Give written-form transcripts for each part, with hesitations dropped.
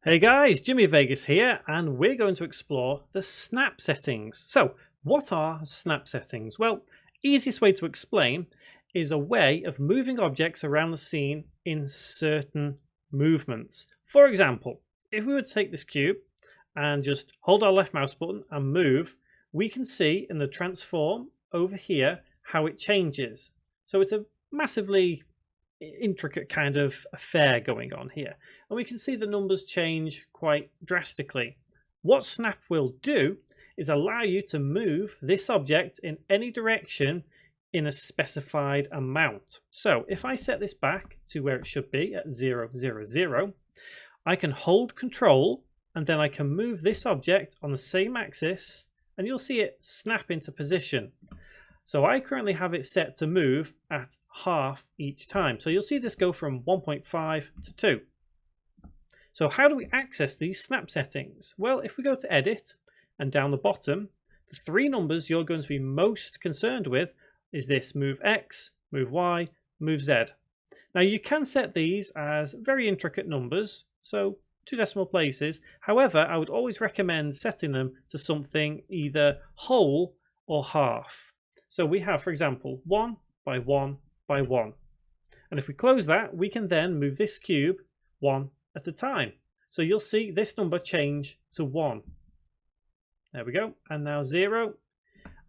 Hey guys, Jimmy Vegas here, and we're going to explore the snap settings. So, what are snap settings? Well, easiest way to explain is a way of moving objects around the scene in certain movements. For example, if we were to take this cube and just hold our left mouse button and move, we can see in the transform over here how it changes. So it's a massively intricate kind of affair going on here, and we can see the numbers change quite drastically. What snap will do is allow you to move this object in any direction in a specified amount. So if I set this back to where it should be at 0, 0, 0, I can hold control and then I can move this object on the same axis and you'll see it snap into position. So I currently have it set to move at half each time. So you'll see this go from 1.5 to 2. So how do we access these snap settings? Well, if we go to edit and down the bottom, the three numbers you're going to be most concerned with is this move X, move Y, move Z. Now you can set these as very intricate numbers, so 2 decimal places. However, I would always recommend setting them to something either whole or half. So we have, for example, 1 by 1 by 1. And if we close that, we can then move this cube 1 at a time. So you'll see this number change to 1. There we go. And now 0.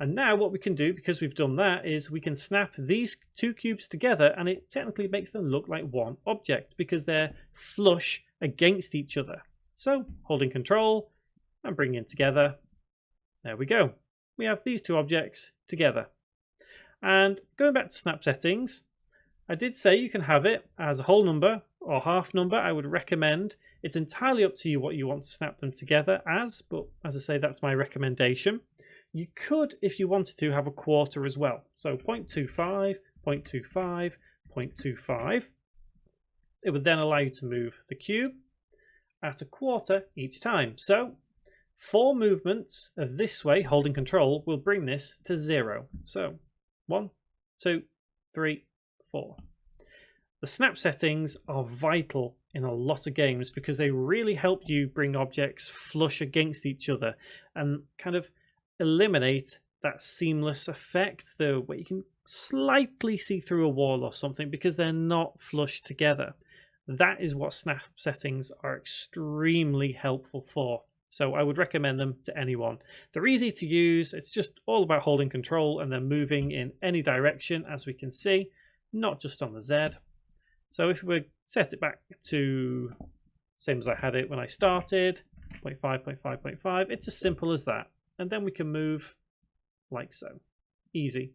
And now what we can do, because we've done that, is we can snap these two cubes together and it technically makes them look like one object because they're flush against each other. So holding control and bringing it together. There we go. We have these two objects together. And going back to snap settings, I did say you can have it as a whole number or half number. I would recommend. It's entirely up to you what you want to snap them together as, but as I say, that's my recommendation. You could, if you wanted to, have a quarter as well. So 0.25, 0.25, 0.25. It would then allow you to move the cube at a quarter each time. So 4 movements of this way, holding control, will bring this to 0. So 1, 2, 3, 4. The snap settings are vital in a lot of games because they really help you bring objects flush against each other and kind of eliminate that seamless effect, where you can slightly see through a wall or something because they're not flush together. That is what snap settings are extremely helpful for. So I would recommend them to anyone. They're easy to use. It's just all about holding control and then moving in any direction, as we can see, not just on the Z. So if we set it back to same as I had it when I started, 0.5, 0.5, 0.5, it's as simple as that. And then we can move like so. Easy.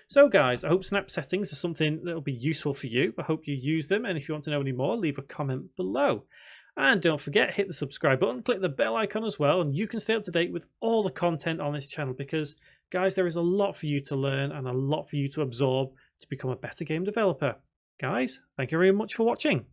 So guys, I hope snap settings are something that will be useful for you. I hope you use them. And if you want to know any more, leave a comment below. And don't forget, hit the subscribe button, click the bell icon as well, and you can stay up to date with all the content on this channel because, guys, there is a lot for you to learn and a lot for you to absorb to become a better game developer. Guys, thank you very much for watching.